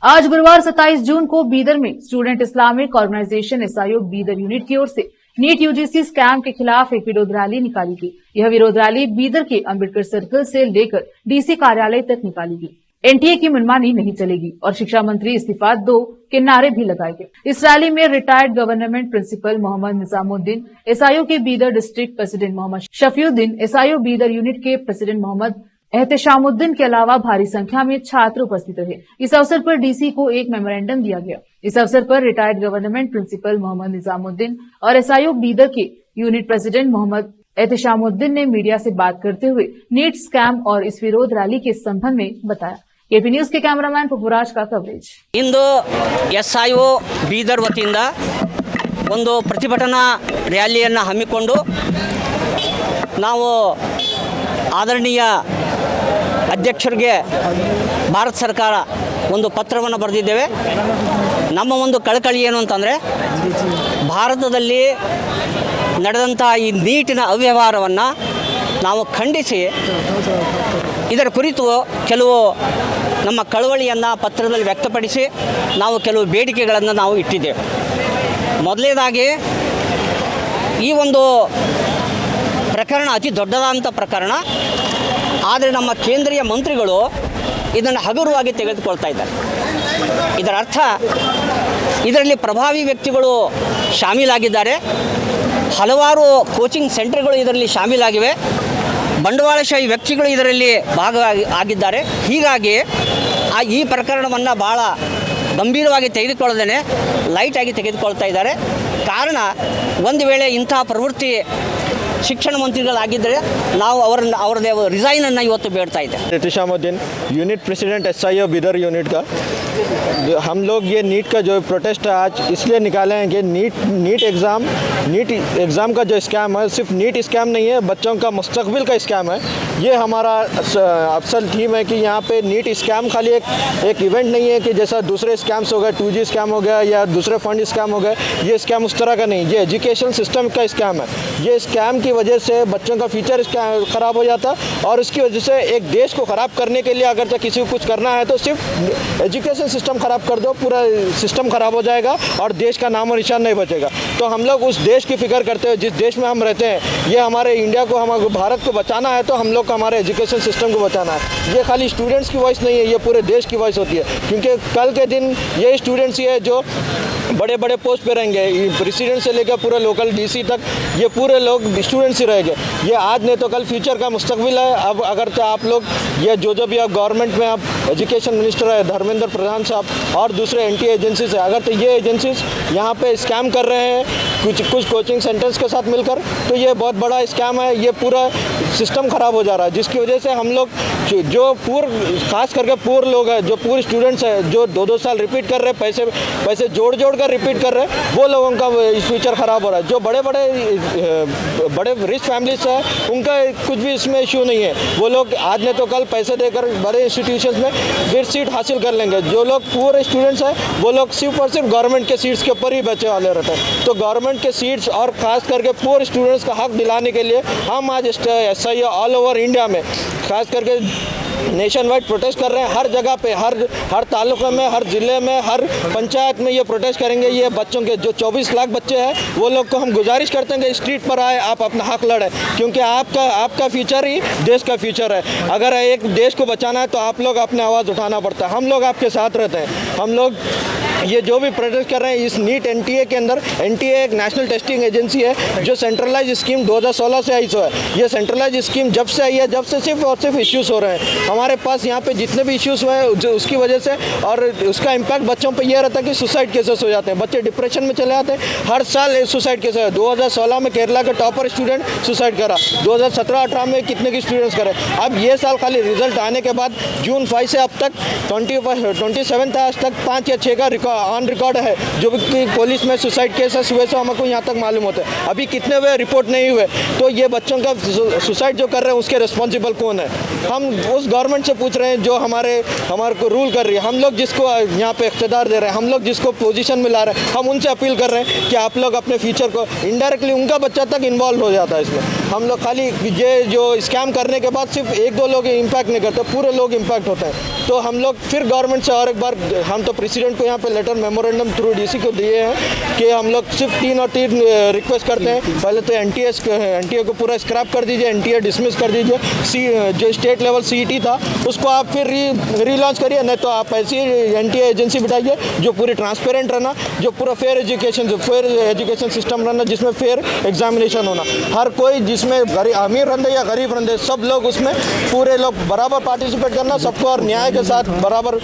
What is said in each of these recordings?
आज गुरुवार 27 जून को बीदर में student Islamic organization SIO Bidar unit की ओर से नीट यूजीसी स्कैम के खिलाफ एक विरोध रैली निकाली गई। यह विरोध रैली बीदर के अंबेडकर सर्कल से लेकर डीसी कार्यालय तक निकाली गई। एनटीए की मनमानी नहीं चलेगी और शिक्षा मंत्री इस्तीफा दो के नारे भी लगाए गए। इस रैली में retired government principal Mohammed Nizamuddin, SIO के Bidar district president Mohammed Shafiuddin, SIO Bidar unit के प्रेसिडेंट मोहम्मद एहतेशामुद्दीन के अलावा भारी संख्या में छात्र उपस्थित रहे। इस अवसर पर डीसी को एक मेमोरेंडम दिया गया। इस अवसर पर retired government principal Mohammed Nizamuddin और एसआईओ बीदर के यूनिट प्रेसिडेंट मोहम्मद एहतेशामुद्दीन ने मीडिया से बात करते हुए नीट स्कैम और इस विरोध रैली के संबंध में बताया। केपी न्यूज के कैमरामैन पपुराज का कवरेज। इंदु एसआईओ बीदर वतिಯಿಂದ ಒಂದು ಪ್ರತಿಭಟನಾ ರ್ಯಾಲಿಯನ್ನು ಹಮ್ಮಿಕೊಂಡು ನಾವು ಆದರಣೀಯ ಅಧ್ಯಕ್ಷರಿಗೆ ಭಾರತ ಸರ್ಕಾರ ಒಂದು ಪತ್ರವನ್ನು ಬರೆದಿದ್ದೇವೆ। ನಮ್ಮ ಒಂದು ಕಳಕಳಿ ಏನು ಅಂತಂದರೆ ಭಾರತದಲ್ಲಿ ನಡೆದಂಥ ಈ ನೀಟಿನ ಅವ್ಯವಹಾರವನ್ನು ನಾವು ಖಂಡಿಸಿ ಇದರ ಕುರಿತು ಕೆಲವು ನಮ್ಮ ಕಳವಳಿಯನ್ನು ಪತ್ರದಲ್ಲಿ ವ್ಯಕ್ತಪಡಿಸಿ ನಾವು ಕೆಲವು ಬೇಡಿಕೆಗಳನ್ನು ನಾವು ಇಟ್ಟಿದ್ದೇವೆ। ಮೊದಲನೇದಾಗಿ ಈ ಒಂದು ಪ್ರಕರಣ ಅತಿ ದೊಡ್ಡದಾದಂಥ ಪ್ರಕರಣ, ಆದರೆ ನಮ್ಮ ಕೇಂದ್ರೀಯ ಮಂತ್ರಿಗಳು ಇದನ್ನು ಹಗುರವಾಗಿ ತೆಗೆದುಕೊಳ್ತಾ ಇದ್ದಾರೆ। ಇದರ ಅರ್ಥ ಇದರಲ್ಲಿ ಪ್ರಭಾವಿ ವ್ಯಕ್ತಿಗಳು ಶಾಮೀಲಾಗಿದ್ದಾರೆ, ಹಲವಾರು ಕೋಚಿಂಗ್ ಸೆಂಟರ್ಗಳು ಇದರಲ್ಲಿ ಶಾಮೀಲಾಗಿವೆ, ಬಂಡವಾಳಶಾಹಿ ವ್ಯಕ್ತಿಗಳು ಇದರಲ್ಲಿ ಭಾಗವಾಗಿದ್ದಾರೆ। ಹೀಗಾಗಿ ಈ ಪ್ರಕರಣವನ್ನು ಭಾಳ ಗಂಭೀರವಾಗಿ ತೆಗೆದುಕೊಳ್ಳದೇನೆ ಲೈಟಾಗಿ ತೆಗೆದುಕೊಳ್ತಾ ಇದ್ದಾರೆ। ಕಾರಣ ಒಂದು ವೇಳೆ ಇಂತಹ ಪ್ರವೃತ್ತಿ ಶಿಕ್ಷಣ ಮಂತ್ರಿಗಳಾಗಿದ್ದರೆ ನಾವು ಅವರದೇ ರಿಸೈನನ್ನು ಇವತ್ತು ಬೇಡ್ತಾ ಇದ್ದೇವೆ। Ehteshamuddin unit president SIO Bidar unit का हम लोग ये नीट का जो प्रोटेस्ट है आज इसलिए निकाले हैं कि नीट एग्ज़ाम का जो स्कैम है सिर्फ नीट स्कैम नहीं है, बच्चों का मुस्तकबिल का स्कैम है। ये हमारा अफसल थीम है कि यहाँ पे नीट स्कैम खाली एक इवेंट नहीं है कि जैसा दूसरे स्कैम्स हो गए, 2G स्कैम हो गया या दूसरे फंड स्कैम हो गए, ये स्कैम उस तरह का नहीं, ये एजुकेशन सिस्टम का स्कैम है। ये स्कैम की वजह से बच्चों का फ्यूचर ख़राब हो जाता और उसकी वजह से एक देश को ख़राब करने के लिए अगर किसी को कुछ करना है तो सिर्फ एजुकेशन सिस्टम ख़राब कर दो, पूरा सिस्टम ख़राब हो जाएगा और देश का नामो निशान नहीं बचेगा। तो हम लोग उस देश की फ़िक्र करते हुए जिस देश में हम रहते हैं, ये हमारे इंडिया को, हमारे भारत को बचाना है तो हम लोग को हमारे एजुकेशन सिस्टम को बचाना है। ये खाली स्टूडेंट्स की वॉइस नहीं है, ये पूरे देश की वॉइस होती है, क्योंकि कल के दिन ये स्टूडेंट्स ही है जो बड़े बड़े पोस्ट पे रहेंगे, प्रेसिडेंट से लेकर पूरे लोकल डीसी तक ये पूरे लोग स्टूडेंट्स ही रहेंगे। ये आज नहीं तो कल फ्यूचर का मुस्तकबिल है। अब अगर तो आप लोग ये जो भी आप गवर्नमेंट में आप एजुकेशन मिनिस्टर है धर्मेंद्र प्रधान साहब और दूसरे एनटीए एजेंसीज है, अगर तो ये एजेंसीज यहाँ पे स्कैम कर रहे हैं कुछ कोचिंग सेंटर्स के साथ मिलकर, तो ये बहुत बड़ा स्कैम है। ये पूरा सिस्टम ख़राब हो जा रहा है, जिसकी वजह से हम लोग जो खास करके पूर लोग हैं, जो पूरे स्टूडेंट्स हैं जो 2-2 साल रिपीट कर रहे हैं, पैसे जोड़ कर रिपीट कर रहे हैं, वो लोगों का फ्यूचर ख़राब हो रहा है। जो बड़े रिच फैमिलीज है उनका कुछ भी इसमें इशू नहीं है, वो लोग आज नहीं तो कल पैसे देकर बड़े इंस्टीट्यूशंस में फिर सीट हासिल कर लेंगे। जो लोग पूरे स्टूडेंट्स हैं वो लोग सिर्फ और सिर्फ गवर्नमेंट के सीट्स के ऊपर ही बचे वाले रहते हैं। तो गवर्नमेंट के सीट्स और ख़ास करके पूरे स्टूडेंट्स का हक दिलाने के लिए हम आज एसआईओ ऑल ओवर इंडिया में खास करके नेशन वाइड प्रोटेस्ट कर रहे हैं। हर जगह पे हर तालुका में, हर ज़िले में, हर पंचायत में ये प्रोटेस्ट करेंगे। ये बच्चों के जो 24 लाख बच्चे हैं वो लोग को हम गुजारिश करते हैं कि स्ट्रीट पर आए, आप अपना हक लड़ें, क्योंकि आपका फ्यूचर ही देश का फ्यूचर है। अगर एक देश को बचाना है तो आप लोग अपने आवाज़ उठाना पड़ता है। हम लोग आपके साथ रहते हैं। हम लोग ये जो भी प्रोटेस्ट कर रहे हैं इस नीट एनटीए के अंदर, एनटीए एक नेशनल टेस्टिंग एजेंसी है जो सेंट्रलाइज स्कीम 2016 से आई है। ये सेंट्रलाइज स्कीम जब से आई है, जब से सिर्फ और सिर्फ इश्यूज़ हो रहे हैं हमारे पास यहाँ पे जितने भी इश्यूज़ हुए हैं उसकी वजह से, और उसका इम्पैक्ट बच्चों पे ये रहता है कि सुसाइड केसेस हो जाते हैं, बच्चे डिप्रेशन में चले जाते हैं। हर साल सुसाइड केस है। 2016 में केरला के टॉपर स्टूडेंट सुसाइड करा, 2017-18 में कितने की स्टूडेंट्स करे। अब ये साल खाली रिजल्ट आने के बाद जून 5 से अब तक 27 था, आज तक 5 या 6 का ऑन रिकॉर्ड है, जो भी पुलिस में सुसाइड केसेस हुए तो हमको यहाँ तक मालूम होता है। अभी कितने हुए रिपोर्ट नहीं हुए, तो ये बच्चों का सुसाइड जो कर रहे हैं उसके रिस्पॉन्सिबल कौन है? हम उस गवर्नमेंट से पूछ रहे हैं जो हमारे को रूल कर रही है। हम लोग जिसको यहाँ पे इख्तियार दे रहे हैं, हम लोग जिसको पोजीशन में ला रहे हैं, हम उनसे अपील कर रहे हैं कि आप लोग अपने फ्यूचर को इनडायरेक्टली उनका बच्चा तक इन्वॉल्व हो जाता है इसमें। हम लोग खाली ये जो स्कैम करने के बाद सिर्फ 1-2 लोग इम्पैक्ट नहीं करते, पूरे लोग इम्पैक्ट होते हैं। तो हम लोग फिर गवर्नमेंट से और एक बार, हम तो प्रेसिडेंट को यहाँ पे लेटर मेमोरेंडम थ्रू डीसी को दिए हैं कि हम लोग सिर्फ 3 रिक्वेस्ट करते हैं। पहले तो एनटीए को पूरा स्क्रैप कर दीजिए, एनटीए डिसमिस कर दीजिए। जो स्टेट लेवल सीईटी था उसको आप फिर रीलॉन्च करिए, नहीं तो आप ऐसी एनटीए एजेंसी बिठाइए जो पूरी ट्रांसपेरेंट रहना, जो पूरा फेयर एजुकेशन सिस्टम रहना, जिसमें फेयर एग्जामिनेशन होना। हर कोई जिसमें अमीर रहते या गरीब रहते सब लोग उसमें पूरे लोग बराबर पार्टिसिपेट करना, सबको और न्याय के साथ बराबर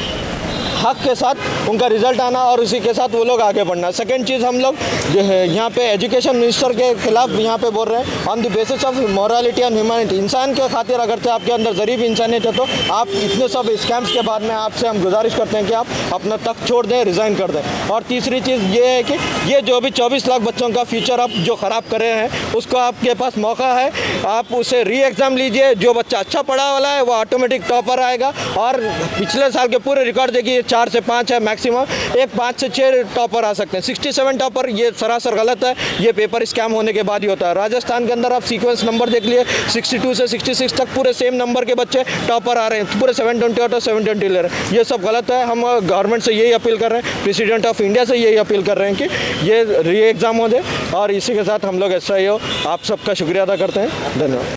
हक के साथ उनका रिजल्ट आना और उसी के साथ वो लोग आगे बढ़ना। सेकंड चीज़, हम लोग जो है यहाँ पे एजुकेशन मिनिस्टर के खिलाफ यहाँ पे बोल रहे हैं on the basis of morality and humanity. इंसान के खातिर अगर से आपके अंदर ज़रीब इंसानियत है तो आप इतने सब स्कैम्स के बाद में आपसे हम गुजारिश करते हैं कि आप अपना तख्त छोड़ दें, रिज़ाइन कर दें। और तीसरी चीज़ ये है कि ये जो भी 24 लाख बच्चों का फ्यूचर आप जो ख़राब कर रहे हैं उसको आपके पास मौका है, आप उसे री एग्ज़ाम लीजिए। जो बच्चा अच्छा पढ़ा वाला है वो ऑटोमेटिक टॉपर आएगा। और पिछले साल के पूरे रिकॉर्ड देखिए, 4 से 5 है मैक्सिमम, एक 5 से 6 टॉपर आ सकते हैं। 67 टॉपर ये सरासर गलत है, ये पेपर स्कैम होने के बाद ही होता है। राजस्थान के अंदर आप सीक्वेंस नंबर देख लिए, 62 से 66 तक पूरे सेम नंबर के बच्चे टॉपर आ रहे हैं, पूरे 720 और 720 ले रहे हैं। ये सब गलत है। हम गवर्नमेंट से यही अपील कर रहे हैं, प्रेसिडेंट ऑफ इंडिया से यही अपील कर रहे हैं कि ये री एग्ज़ाम हो जाए। और इसी के साथ हम लोग SIO आप सबका शुक्रिया अदा करते हैं। धन्यवाद।